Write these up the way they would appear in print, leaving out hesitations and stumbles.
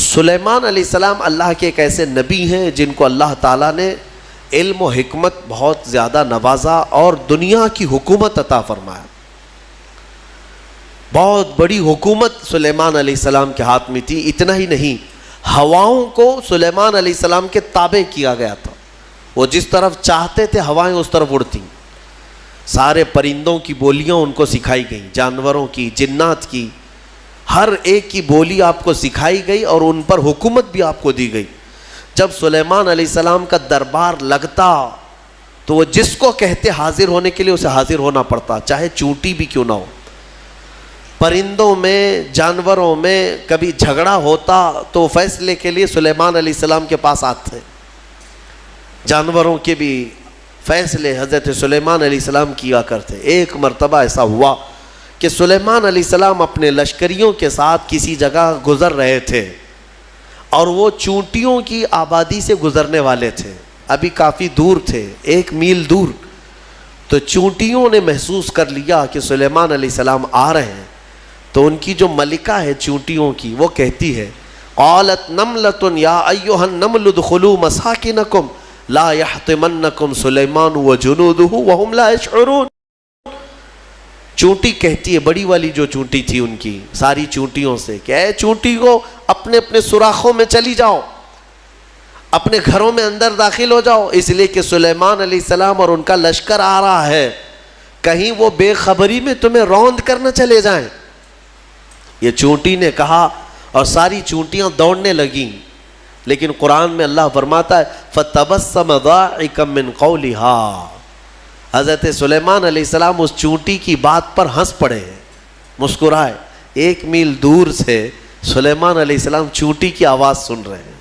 سلیمان علیہ السلام اللہ کے ایک ایسے نبی ہیں جن کو اللہ تعالیٰ نے علم و حکمت بہت زیادہ نوازا اور دنیا کی حکومت عطا فرمایا. بہت بڑی حکومت سلیمان علیہ السلام کے ہاتھ میں تھی. اتنا ہی نہیں، ہواؤں کو سلیمان علیہ السلام کے تابع کیا گیا تھا. وہ جس طرف چاہتے تھے ہوائیں اس طرف اڑتیں. سارے پرندوں کی بولیاں ان کو سکھائی گئیں، جانوروں کی، جنات کی، ہر ایک کی بولی آپ کو سکھائی گئی اور ان پر حکومت بھی آپ کو دی گئی. جب سلیمان علیہ السلام کا دربار لگتا تو وہ جس کو کہتے حاضر ہونے کے لیے اسے حاضر ہونا پڑتا، چاہے چونٹی بھی کیوں نہ ہو. پرندوں میں، جانوروں میں کبھی جھگڑا ہوتا تو فیصلے کے لیے سلیمان علیہ السلام کے پاس آتے. جانوروں کے بھی فیصلے حضرت سلیمان علیہ السلام کیا کرتے. ایک مرتبہ ایسا ہوا کہ سلیمان علیہ السلام اپنے لشکریوں کے ساتھ کسی جگہ گزر رہے تھے اور وہ چونٹیوں کی آبادی سے گزرنے والے تھے. ابھی کافی دور تھے، 1 میل دور. تو چونٹیوں نے محسوس کر لیا کہ سلیمان علیہ السلام آ رہے ہیں. تو ان کی جو ملکہ ہے چونٹیوں کی، وہ کہتی ہے قالت نملۃ یا ایھا النمل ادخلوا مساکنکم لا یحطمنکم سلیمان وجنودہ وہم لا یشعرون. چونٹی کہتی ہے، بڑی والی جو چونٹی تھی ان کی ساری چونٹیوں سے، کہ اے چونٹی کو اپنے اپنے سوراخوں میں چلی جاؤ، اپنے گھروں میں اندر داخل ہو جاؤ، اس لیے کہ سلیمان علیہ السلام اور ان کا لشکر آ رہا ہے، کہیں وہ بے خبری میں تمہیں روند کر نہ چلے جائیں. یہ چونٹی نے کہا اور ساری چونٹیاں دوڑنے لگیں. لیکن قرآن میں اللہ فرماتا ہے فَتَبَسَّمَ ضَاحِكًا مِّن قَوْلِهَا. حضرت سلیمان علیہ السلام اس چونٹی کی بات پر ہنس پڑے، مسکرائے. 1 میل دور سے سلیمان علیہ السلام چونٹی کی آواز سن رہے ہیں،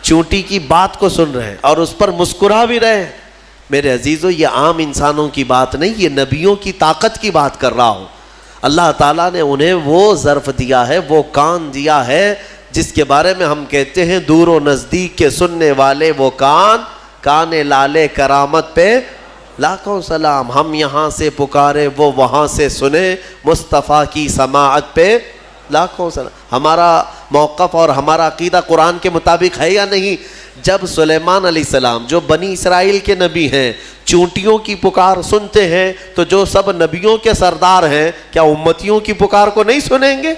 چونٹی کی بات کو سن رہے ہیں اور اس پر مسکرا بھی رہے ہیں. میرے عزیزو، یہ عام انسانوں کی بات نہیں، یہ نبیوں کی طاقت کی بات کر رہا ہوں. اللہ تعالیٰ نے انہیں وہ ظرف دیا ہے، وہ کان دیا ہے جس کے بارے میں ہم کہتے ہیں دور و نزدیک کے سننے والے وہ کان لالے کرامت پہ لاکھوں سلام. ہم یہاں سے پکارے وہ وہاں سے سنے، مصطفیٰ کی سماعت پہ لاکھوں سلام. ہمارا موقف اور ہمارا عقیدہ قرآن کے مطابق ہے یا نہیں؟ جب سلیمان علیہ السلام جو بنی اسرائیل کے نبی ہیں چونٹیوں کی پکار سنتے ہیں تو جو سب نبیوں کے سردار ہیں کیا امتیوں کی پکار کو نہیں سنیں گے؟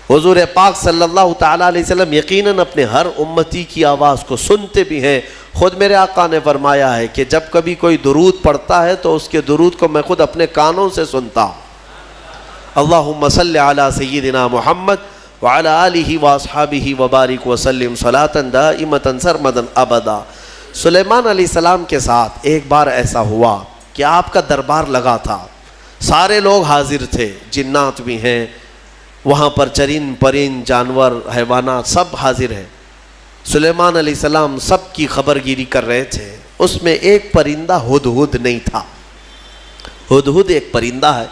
حضور پاک صلی اللہ تعالیٰ علیہ وسلم یقیناً اپنے ہر امتی کی آواز کو سنتے بھی ہیں. خود میرے آقا نے فرمایا ہے کہ جب کبھی کوئی درود پڑھتا ہے تو اس کے درود کو میں خود اپنے کانوں سے سنتا ہوں. اللہم صلی علی سیدنا محمد وعلی آلہ واصحابہ وبارک وسلم صلاۃ دائمۃ سرمدا ابدا. سلیمان علیہ السلام کے ساتھ ایک بار ایسا ہوا کہ آپ کا دربار لگا تھا، سارے لوگ حاضر تھے، جنات بھی ہیں وہاں پر، چرند پرند جانور حیوانات سب حاضر ہیں. سلیمان علیہ السلام سب کی خبر گیری کر رہے تھے. اس میں ایک پرندہ ہدہد نہیں تھا. ہدہد ایک پرندہ ہے،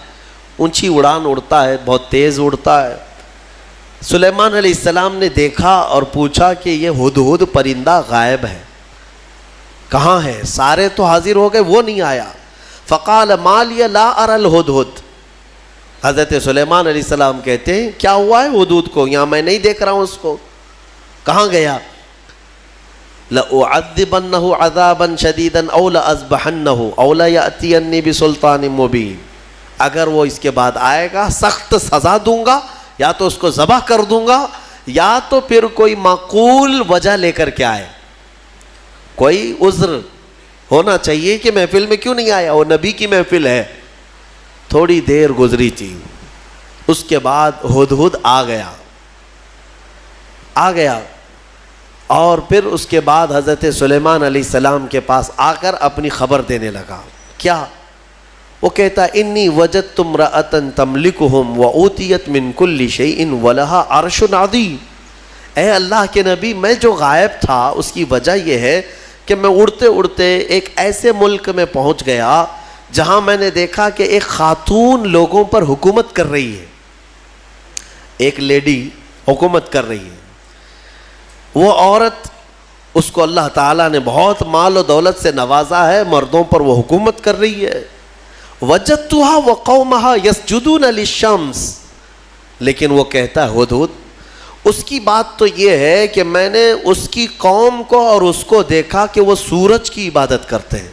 اونچی اڑان اڑتا ہے، بہت تیز اڑتا ہے. سلیمان علیہ السلام نے دیکھا اور پوچھا کہ یہ ہدہد پرندہ غائب ہے، کہاں ہے؟ سارے تو حاضر ہو گئے، وہ نہیں آیا. فقال ما لی لا اری الہدہد. حضرت سلیمان علیہ السلام کہتے ہیں کیا ہوا ہے ہدہد کو؟ یہاں میں نہیں دیکھ رہا ہوں اس کو، کہاں گیا؟ لأعذبنہ عذابا شدیدا او لأذبحنہ او لیأتینی بسلطان مبین. اگر وہ اس کے بعد آئے گا سخت سزا دوں گا، یا تو اس کو ذبح کر دوں گا، یا تو پھر کوئی معقول وجہ لے کر کے آئے، کوئی عذر ہونا چاہیے کہ محفل میں کیوں نہیں آیا، وہ نبی کی محفل ہے. تھوڑی دیر گزری تھی، اس کے بعد ہدہد آ گیا اور پھر اس کے بعد حضرت سلیمان علیہ السلام کے پاس آ کر اپنی خبر دینے لگا. کیا؟ وہ کہتا انی وجدت امرأۃ تملکہم وأوتیت من کل شیء ولہا عرش عظیم. اے اللہ کے نبی، میں جو غائب تھا اس کی وجہ یہ ہے کہ میں اڑتے اڑتے ایک ایسے ملک میں پہنچ گیا جہاں میں نے دیکھا کہ ایک خاتون لوگوں پر حکومت کر رہی ہے، ایک لیڈی حکومت کر رہی ہے. وہ عورت، اس کو اللہ تعالیٰ نے بہت مال و دولت سے نوازا ہے، مردوں پر وہ حکومت کر رہی ہے. وجدتها وقومها يسجدون للشمس. لیکن وہ کہتا ہے ہدہد، اس کی بات تو یہ ہے کہ میں نے اس کی قوم کو اور اس کو دیکھا کہ وہ سورج کی عبادت کرتے ہیں،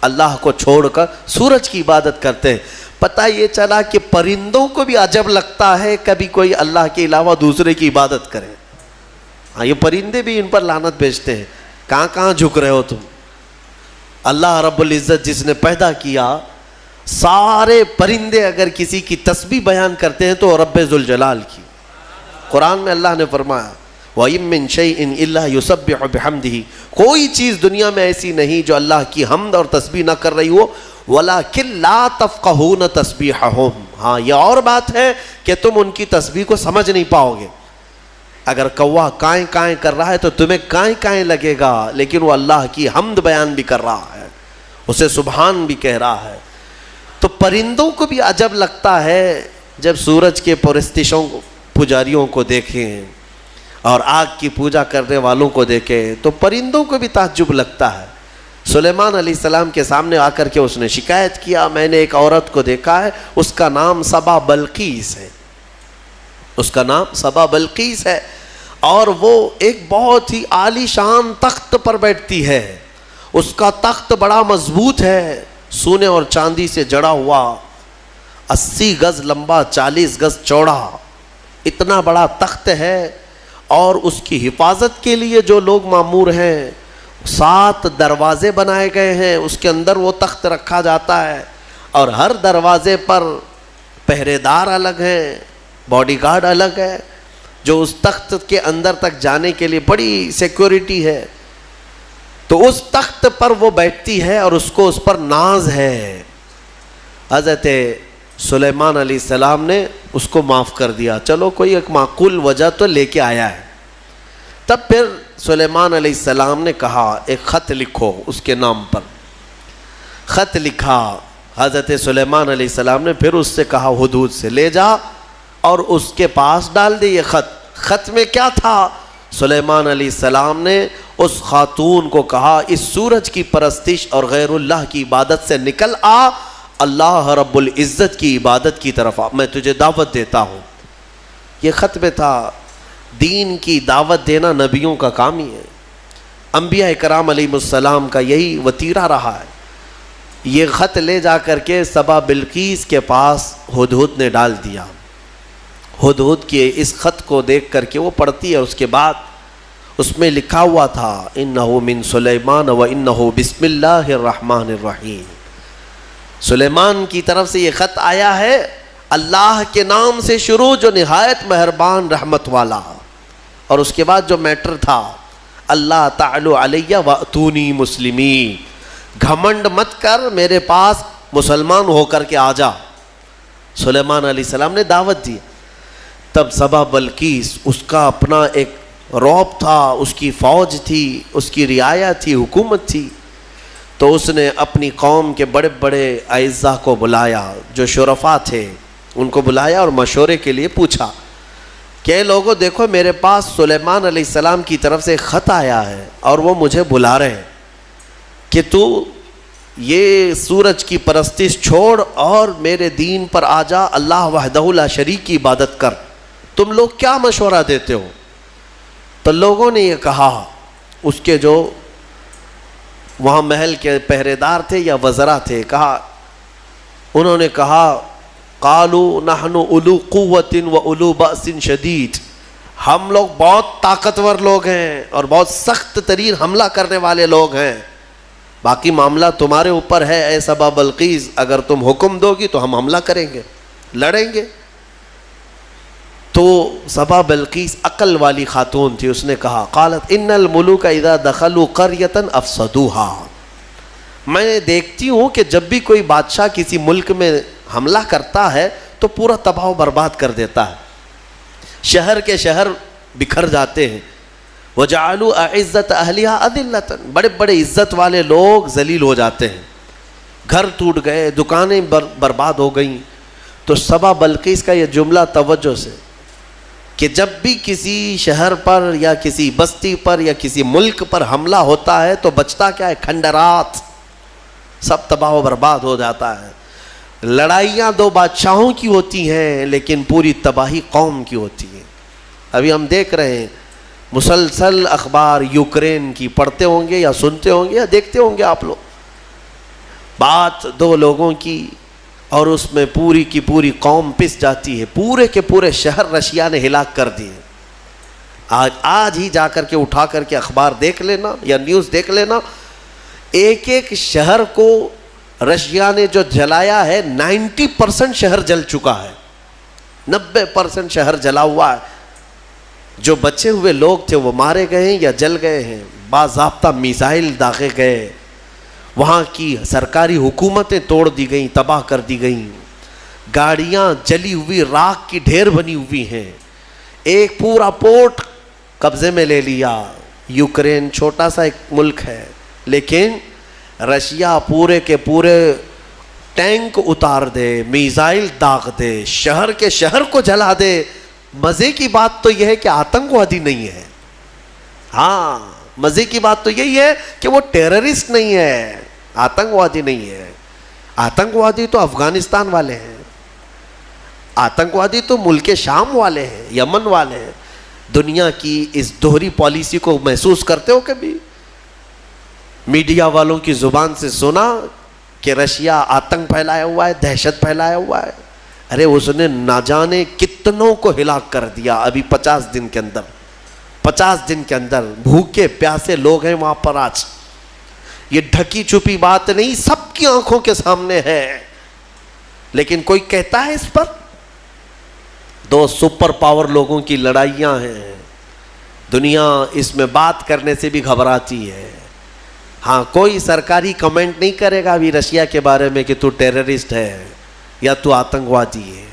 اللہ کو چھوڑ کر سورج کی عبادت کرتے ہیں۔ پتہ یہ چلا کہ پرندوں کو بھی عجب لگتا ہے کبھی کوئی اللہ کے علاوہ دوسرے کی عبادت کرے۔ ہاں، یہ پرندے بھی ان پر لعنت بھیجتے ہیں، کہاں کہاں جھک رہے ہو تم؟ اللہ رب العزت جس نے پیدا کیا، سارے پرندے اگر کسی کی تسبیح بیان کرتے ہیں تو رب ذوالجلال کی۔ قرآن میں اللہ نے فرمایا وَإِن مِّن شَيْءٍ إِلَّا يُسَبِّحُ بِحَمْدِهِ، کوئی چیز دنیا میں ایسی نہیں جو اللہ کی حمد اور تسبیح نہ کر رہی ہو، وَلَكِن لَا تَفْقَهُونَ تَسْبِيحَهُمْ، ہاں یہ اور بات ہے کہ تم ان کی تسبیح کو سمجھ نہیں پاؤ گے۔ اگر کوا کائیں کائیں کر رہا ہے تو تمہیں کائیں کائیں لگے گا، لیکن وہ اللہ کی حمد بیان بھی کر رہا ہے، اسے سبحان بھی کہہ رہا ہے۔ تو پرندوں کو بھی عجب لگتا ہے جب سورج کے پرستشوں پجاریوں کو دیکھیں اور آگ کی پوجا کرنے والوں کو دیکھیں تو پرندوں کو بھی تعجب لگتا ہے۔ سلیمان علیہ السلام کے سامنے آ کر کے اس نے شکایت کیا، میں نے ایک عورت کو دیکھا ہے، اس کا نام سبا بلقیس ہے، اس کا نام سبا بلقیس ہے، اور وہ ایک بہت ہی عالی شان تخت پر بیٹھتی ہے، اس کا تخت بڑا مضبوط ہے، سونے اور چاندی سے جڑا ہوا، 80 گز لمبا 40 گز چوڑا، اتنا بڑا تخت ہے، اور اس کی حفاظت کے لیے جو لوگ مامور ہیں 7 دروازے بنائے گئے ہیں، اس کے اندر وہ تخت رکھا جاتا ہے، اور ہر دروازے پر پہرے دار الگ ہیں، باڈی گارڈ الگ ہے، جو اس تخت کے اندر تک جانے کے لیے بڑی سیکیورٹی ہے۔ تو اس تخت پر وہ بیٹھتی ہے اور اس کو اس پر ناز ہے۔ حضرت سلیمان علیہ السلام نے اس کو معاف کر دیا، چلو کوئی ایک معقول وجہ تو لے کے آیا ہے۔ تب پھر سلیمان علیہ السلام نے کہا ایک خط لکھو اس کے نام پر۔ خط لکھا حضرت سلیمان علیہ السلام نے، پھر اس سے کہا ہدہد سے لے جا اور اس کے پاس ڈال دے یہ خط۔ خط میں کیا تھا؟ سلیمان علیہ السلام نے اس خاتون کو کہا اس سورج کی پرستش اور غیر اللہ کی عبادت سے نکل آ، اللہ رب العزت کی عبادت کی طرف آ، میں تجھے دعوت دیتا ہوں۔ یہ خط میں تھا۔ دین کی دعوت دینا نبیوں کا کام ہی ہے، انبیاء کرام علیہ السلام کا یہی وتیرہ رہا ہے۔ یہ خط لے جا کر کے سبا بلقیس کے پاس ہدہد نے ڈال دیا۔ ہدہد کے اس خط کو دیکھ کر کے وہ پڑھتی ہے، اس کے بعد اس میں لکھا ہوا تھا انہ من سلیمان و انہ بسم اللہ الرحمن الرحیم، سلیمان کی طرف سے یہ خط آیا ہے، اللہ کے نام سے شروع جو نہایت مہربان رحمت والا، اور اس کے بعد جو میٹر تھا اللہ تعالی علیہ واتونی مسلمین، گھمنڈ مت کر، میرے پاس مسلمان ہو کر کے آ جا۔ سلیمان علیہ السلام نے دعوت دی۔ تب سبا بلقیس، اس کا اپنا ایک رعب تھا، اس کی فوج تھی، اس کی رعایا تھی، حکومت تھی، تو اس نے اپنی قوم کے بڑے بڑے اعزاء کو بلایا، جو شرفاء تھے ان کو بلایا اور مشورے کے لیے پوچھا کہ لوگوں دیکھو میرے پاس سلیمان علیہ السلام کی طرف سے خط آیا ہے اور وہ مجھے بلا رہے ہیں کہ تو یہ سورج کی پرستش چھوڑ اور میرے دین پر آ جا، اللہ وحدہ لا شریک کی عبادت کر، تم لوگ کیا مشورہ دیتے ہو؟ تو لوگوں نے یہ کہا، اس کے جو وہاں محل کے پہرے دار تھے یا وزراء تھے، انہوں نے کہا قالوا نحن اولو قوت و اولو بأس شدید، ہم لوگ بہت طاقتور لوگ ہیں اور بہت سخت ترین حملہ کرنے والے لوگ ہیں، باقی معاملہ تمہارے اوپر ہے اے سبا بلقیس، اگر تم حکم دو گی تو ہم حملہ کریں گے، لڑیں گے۔ تو سبا بلقیس عقل والی خاتون تھی، اس نے کہا قالت ان الملوک اذا دخلوا قریۃ افسدوها، میں دیکھتی ہوں کہ جب بھی کوئی بادشاہ کسی ملک میں حملہ کرتا ہے تو پورا تباہ و برباد کر دیتا ہے، شہر کے شہر بکھر جاتے ہیں، وجعلوا اعزت اہلها اذلۃ، بڑے بڑے عزت والے لوگ ذلیل ہو جاتے ہیں، گھر ٹوٹ گئے، دکانیں برباد ہو گئیں۔ تو سبا بلقیس کا یہ جملہ توجہ سے کہ جب بھی کسی شہر پر یا کسی بستی پر یا کسی ملک پر حملہ ہوتا ہے تو بچتا کیا ہے؟ کھنڈرات، سب تباہ و برباد ہو جاتا ہے۔ لڑائیاں دو بادشاہوں کی ہوتی ہیں لیکن پوری تباہی قوم کی ہوتی ہے۔ ابھی ہم دیکھ رہے ہیں مسلسل اخبار یوکرین کی پڑھتے ہوں گے یا سنتے ہوں گے یا دیکھتے ہوں گے آپ لوگ. بات دو لوگوں کی اور اس میں پوری کی پوری قوم پس جاتی ہے. پورے کے پورے شہر رشیا نے ہلاک کر دیے. آج ہی جا کر کے اٹھا کر کے اخبار دیکھ لینا یا نیوز دیکھ لینا, ایک ایک شہر کو رشیا نے جو جلایا ہے 90% شہر جل چکا ہے, 90% شہر جلا ہوا ہے. جو بچے ہوئے لوگ تھے وہ مارے گئے ہیں یا جل گئے ہیں. باضابطہ میزائل داغے گئے, وہاں کی سرکاری حکومتیں توڑ دی گئیں, تباہ کر دی گئیں, گاڑیاں جلی ہوئی راکھ کی ڈھیر بنی ہوئی ہیں, ایک پورا پورٹ قبضے میں لے لیا. یوکرین چھوٹا سا ایک ملک ہے, لیکن رشیا پورے کے پورے ٹینک اتار دے, میزائل داغ دے, شہر کے شہر کو جلا دے. مزے کی بات تو یہ ہے کہ آتنکوادی نہیں ہے. ہاں, مزے کی بات تو یہی ہے کہ وہ ٹیررسٹ نہیں ہے, آتنکوادی نہیں ہے. آتنکوادی تو افغانستان والے ہیں, آتنکوادی تو ملک شام والے ہیں, یمن والے ہیں. دنیا کی اس دوہری پالیسی کو محسوس کرتے ہو کبھی؟ میڈیا والوں کی زبان سے سنا کہ رشیا آتنک پھیلایا ہوا ہے, دہشت پھیلایا ہوا ہے. ارے اس نے نہ جانے کتنوں کو ہلاک کر دیا ابھی 50 دن کے اندر. 50 دن کے اندر بھوکے پیاسے لوگ ہیں وہاں پر. آج یہ ڈھکی چھپی بات نہیں, سب کی آنکھوں کے سامنے ہے, لیکن کوئی کہتا ہے اس پر؟ دو سپر پاور لوگوں کی لڑائیاں ہیں. دنیا اس میں بات کرنے سے بھی گھبراتی ہے. ہاں, کوئی سرکاری کمنٹ نہیں کرے گا ابھی رشیا کے بارے میں کہ تو ٹیررسٹ ہے یا تو آتنکوادی ہے,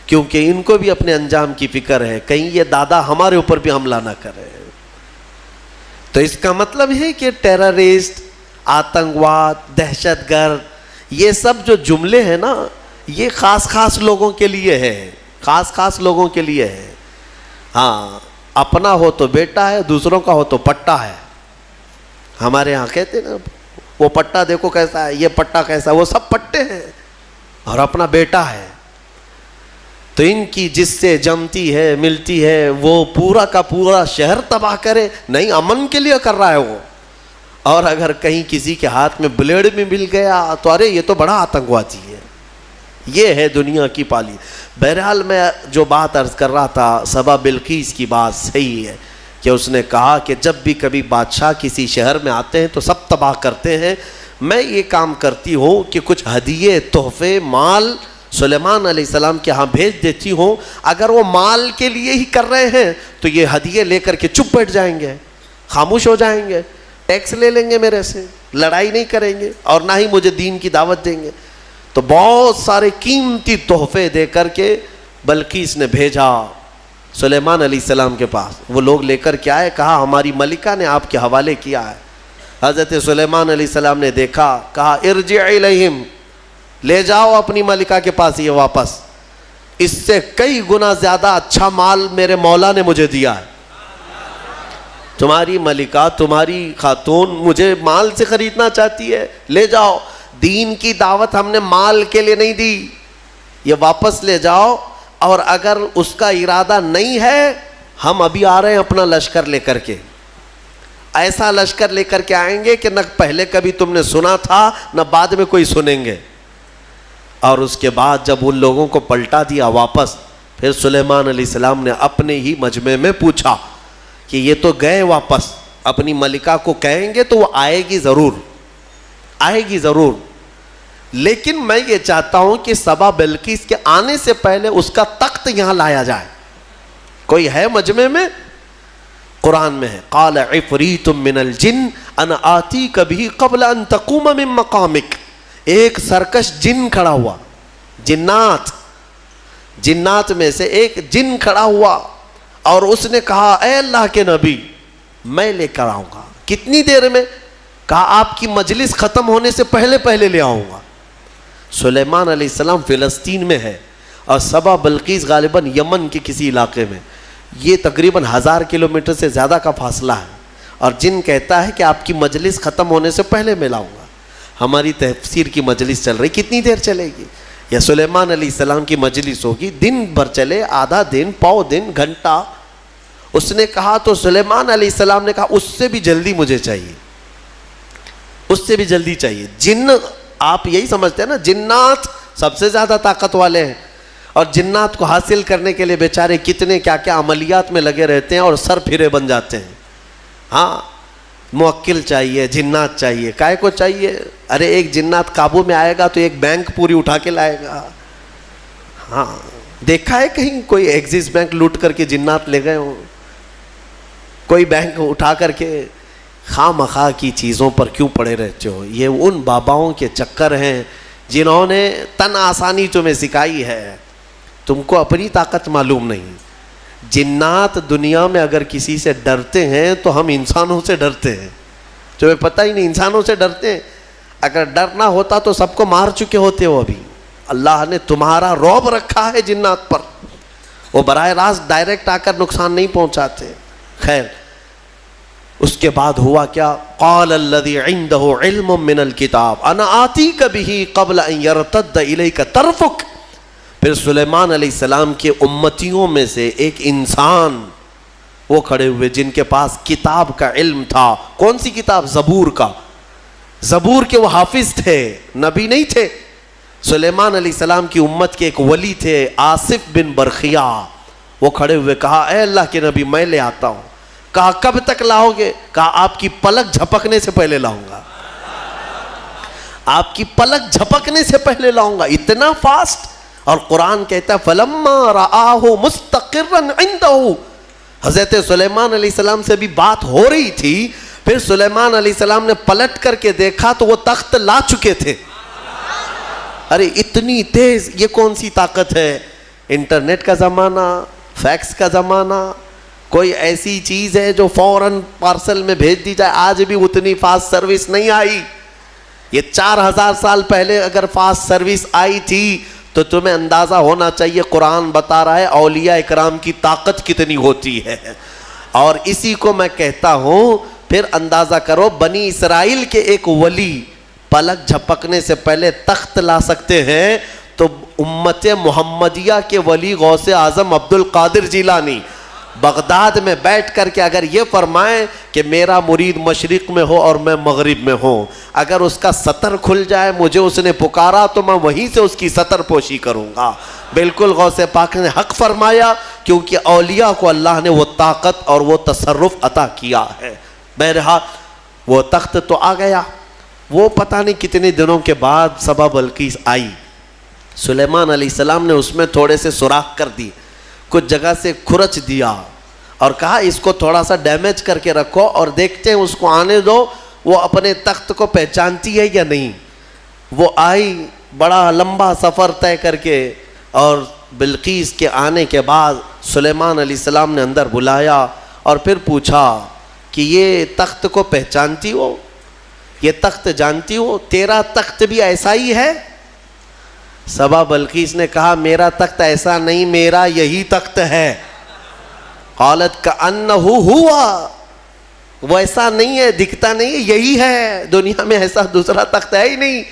کیونکہ ان کو بھی اپنے انجام کی فکر ہے, کہیں یہ دادا ہمارے اوپر بھی حملہ نہ کرے. تو اس کا مطلب ہے کہ ٹیررسٹ, آتنکواد, دہشت گرد, یہ سب جو جملے ہیں نا, یہ خاص خاص لوگوں کے لیے ہے, خاص خاص لوگوں کے لیے ہے. ہاں, اپنا ہو تو بیٹا ہے, دوسروں کا ہو تو پٹا ہے. ہمارے ہاں کہتے ہیں نا, وہ پٹا دیکھو کیسا ہے, یہ پٹا کیسا ہے, وہ سب پٹے ہیں اور اپنا بیٹا ہے. تو ان کی جس سے جمتی ہے ملتی ہے وہ پورا کا پورا شہر تباہ کرے, نہیں امن کے لیے کر رہا ہے وہ. اور اگر کہیں کسی کے ہاتھ میں بلیڈ بھی مل گیا تو ارے یہ تو بڑا آتنکوادی ہے. یہ ہے دنیا کی پالی. بہرحال میں جو بات عرض کر رہا تھا, سبا بلقیس کی بات صحیح ہے کہ اس نے کہا کہ جب بھی کبھی بادشاہ کسی شہر میں آتے ہیں تو سب تباہ کرتے ہیں. میں یہ کام کرتی ہوں کہ کچھ ہدیے, تحفے, مال سلیمان علیہ السلام کے ہاں بھیج دیتی ہوں. اگر وہ مال کے لیے ہی کر رہے ہیں تو یہ ہدیے لے کر کے چپ بیٹھ جائیں گے, خاموش ہو جائیں گے, ٹیکس لے لیں گے میرے سے, لڑائی نہیں کریں گے اور نہ ہی مجھے دین کی دعوت دیں گے. تو بہت سارے قیمتی تحفے دے کر کے بلقیس نے بھیجا سلیمان علیہ السلام کے پاس. وہ لوگ لے کر کے آئے, کہا ہماری ملکہ نے آپ کے حوالے کیا ہے. حضرت سلیمان علیہ السلام نے دیکھا, کہا ارجع الیہم, لے جاؤ اپنی ملکہ کے پاس یہ واپس, اس سے کئی گنا زیادہ اچھا مال میرے مولا نے مجھے دیا ہے. تمہاری ملکہ, تمہاری خاتون مجھے مال سے خریدنا چاہتی ہے, لے جاؤ. دین کی دعوت ہم نے مال کے لیے نہیں دی, یہ واپس لے جاؤ. اور اگر اس کا ارادہ نہیں ہے, ہم ابھی آ رہے ہیں اپنا لشکر لے کر کے, ایسا لشکر لے کر کے آئیں گے کہ نہ پہلے کبھی تم نے سنا تھا نہ بعد میں کوئی سنیں گے. اور اس کے بعد جب ان لوگوں کو پلٹا دیا واپس, پھر سلیمان علیہ السلام نے اپنے ہی مجمع میں پوچھا کہ یہ تو گئے واپس, اپنی ملکہ کو کہیں گے تو وہ آئے گی ضرور, آئے گی ضرور, لیکن میں یہ چاہتا ہوں کہ سبا بلقیس کے آنے سے پہلے اس کا تخت یہاں لایا جائے. کوئی ہے مجمع میں؟ قرآن میں ہے, قال عفریت من الجن انا آتیک بہ قبل ان تقوم من مقامک. ایک سرکش جن کھڑا ہوا, جنات میں سے ایک جن کھڑا ہوا اور اس نے کہا اے اللہ کے نبی میں لے کر آؤں گا. کتنی دیر میں؟ کہا آپ کی مجلس ختم ہونے سے پہلے پہلے لے آؤں گا. سلیمان علیہ السلام فلسطین میں ہے اور سبا بلقیس غالباً یمن کے کسی علاقے میں. یہ تقریباً 1000 کلومیٹر سے زیادہ کا فاصلہ ہے, اور جن کہتا ہے کہ آپ کی مجلس ختم ہونے سے پہلے میں لاؤں گا. ہماری تفسیر کی مجلس چل رہی, کتنی دیر چلے گی؟ یا سلیمان علیہ السلام کی مجلس ہوگی, دن بھر چلے, آدھا دن, پاؤ دن, گھنٹہ, اس نے کہا تو سلیمان علیہ السلام نے کہا اس سے بھی جلدی مجھے چاہیے، اس سے بھی جلدی چاہیے۔ جن، آپ یہی سمجھتے ہیں نا جنات سب سے زیادہ طاقت والے ہیں، اور جنات کو حاصل کرنے کے لیے بیچارے کتنے کیا کیا عملیات میں لگے رہتے ہیں اور سر پھرے بن جاتے ہیں۔ ہاں موکل چاہیے، جنات چاہیے، کائے کو چاہیے؟ ارے ایک جنات قابو میں آئے گا تو ایک بینک پوری اٹھا کے لائے گا۔ ہاں دیکھا ہے کہیں کوئی ایکسس بینک لوٹ کر کے جنات لے گئے ہوں؟ کوئی بینک اٹھا کر کے خواہ مخواہ کی چیزوں پر کیوں پڑے رہتے ہو؟ یہ ان باباؤں کے چکر ہیں جنہوں نے تن آسانی تمہیں سکھائی ہے، تم کو اپنی طاقت معلوم نہیں۔ جنات دنیا میں اگر کسی سے ڈرتے ہیں تو ہم انسانوں سے ڈرتے ہیں، تمہیں پتہ ہی نہیں، انسانوں سے ڈرتے ہیں۔ اگر ڈر نہ ہوتا تو سب کو مار چکے ہوتے ہو ابھی۔ اللہ نے تمہارا رعب رکھا ہے جنات پر، وہ براہ راست ڈائریکٹ آ کر نقصان نہیں پہنچاتے۔ خیر اس کے بعد ہوا کیا؟ قال الذی عنده علم من الکتاب انا آتیک بہ قبل ان یرتد الیک طرفک۔ پھر سلیمان علیہ السلام کے امتیوں میں سے ایک انسان وہ کھڑے ہوئے جن کے پاس کتاب کا علم تھا۔ کون سی کتاب؟ زبور کا۔ زبور کے وہ حافظ تھے، نبی نہیں تھے۔ سلیمان علیہ السلام کی امت کے ایک ولی تھے آصف بن برخیا، وہ کھڑے ہوئے کہا اے اللہ کے نبی میں لے آتا ہوں۔ کہا کب تک لاؤ گے؟ کہا آپ کی پلک جھپکنے سے پہلے لاؤں گا، آپ کی پلک جھپکنے سے پہلے لاؤں گا، اتنا فاسٹ۔ اور قرآن کہتا ہے فَلَمَّا رَآهُ مُسْتَقِرًّا عِنْدَهُ۔ حضرت سلیمان علیہ السلام سے بھی بات ہو رہی تھی، پھر سلیمان علیہ السلام نے پلٹ کر کے دیکھا تو وہ تخت لا چکے تھے۔ ارے اتنی تیز، یہ کون سی طاقت ہے؟ انٹرنیٹ کا زمانہ، فیکس کا زمانہ، کوئی ایسی چیز ہے جو فوراً پارسل میں بھیج دی جائے؟ آج بھی اتنی فاسٹ سروس نہیں آئی۔ یہ 4000 سال پہلے اگر فاسٹ سروس آئی تھی تو تمہیں اندازہ ہونا چاہیے قرآن بتا رہا ہے اولیاء اکرام کی طاقت کتنی ہوتی ہے۔ اور اسی کو میں کہتا ہوں، پھر اندازہ کرو بنی اسرائیل کے ایک ولی پلک جھپکنے سے پہلے تخت لا سکتے ہیں، تو امت محمدیہ کے ولی غوث اعظم عبد القادر جیلانی بغداد میں بیٹھ کر کے اگر یہ فرمائیں کہ میرا مرید مشرق میں ہو اور میں مغرب میں ہوں، اگر اس کا سطر کھل جائے، مجھے اس نے پکارا تو میں وہیں سے اس کی سطر پوشی کروں گا۔ بالکل غوث پاک نے حق فرمایا، کیونکہ اولیاء کو اللہ نے وہ طاقت اور وہ تصرف عطا کیا ہے۔ بہرحال وہ تخت تو آ گیا۔ وہ پتہ نہیں کتنے دنوں کے بعد سبا بلقیس آئی، سلیمان علیہ السلام نے اس میں تھوڑے سے سوراخ کر دی، کچھ جگہ سے کھرچ دیا اور کہا اس کو تھوڑا سا ڈیمیج کر کے رکھو اور دیکھتے ہیں، اس کو آنے دو، وہ اپنے تخت کو پہچانتی ہے یا نہیں۔ وہ آئی بڑا لمبا سفر طے کر کے، اور بلقیس کے آنے کے بعد سلیمان علیہ السلام نے اندر بلایا اور پھر پوچھا کہ یہ تخت کو پہچانتی ہو؟ یہ تخت جانتی ہو؟ تیرا تخت بھی ایسا ہی ہے؟ سبا بلقیس نے کہا میرا تخت ایسا نہیں، میرا یہی تخت ہے۔ قالت کأنہ ہوا، وہ ایسا نہیں ہے، دکھتا نہیں ہے، یہی ہے، دنیا میں ایسا دوسرا تخت ہے ہی نہیں۔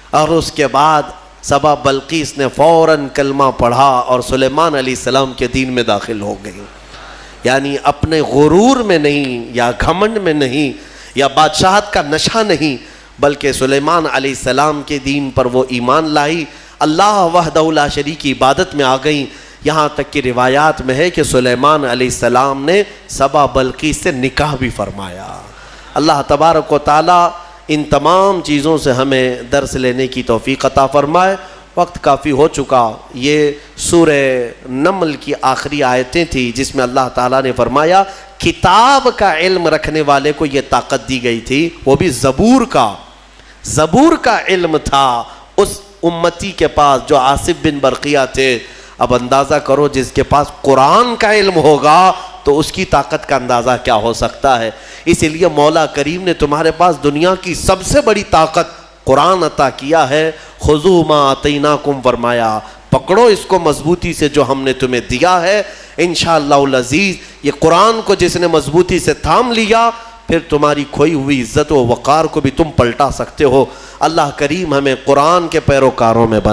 اور اس کے بعد سبا بلقیس نے فوراً کلمہ پڑھا اور سلیمان علیہ السلام کے دین میں داخل ہو گئی۔ یعنی اپنے غرور میں نہیں، یا گھمنڈ میں نہیں، یا بادشاہت کا نشہ نہیں، بلکہ سلیمان علیہ السلام کے دین پر وہ ایمان لائی، اللہ وحدہ لا شریک کی عبادت میں آ گئیں۔ یہاں تک کہ روایات میں ہے کہ سلیمان علیہ السلام نے سبا بلقیس سے نکاح بھی فرمایا۔ اللہ تبارک و تعالی ان تمام چیزوں سے ہمیں درس لینے کی توفیق عطا فرمائے۔ وقت کافی ہو چکا۔ یہ سورہ نمل کی آخری آیتیں تھیں جس میں اللہ تعالیٰ نے فرمایا کتاب کا علم رکھنے والے کو یہ طاقت دی گئی تھی، وہ بھی زبور کا علم تھا اس امتی کے پاس جو آصف بن برقیہ تھے۔ اب اندازہ کرو جس کے پاس قرآن کا علم ہوگا تو اس کی طاقت کا اندازہ کیا ہو سکتا ہے۔ اس لیے مولا کریم نے تمہارے پاس دنیا کی سب سے بڑی طاقت قرآن عطا کیا ہے۔ خذوا ما آتیناکم، فرمایا پکڑو اس کو مضبوطی سے جو ہم نے تمہیں دیا ہے۔ انشاءاللہ العزیز یہ قرآن کو جس نے مضبوطی سے تھام لیا، پھر تمہاری کھوئی ہوئی عزت و وقار کو بھی تم پلٹا سکتے ہو۔ اللہ کریم ہمیں قرآن کے پیروکاروں میں بنا۔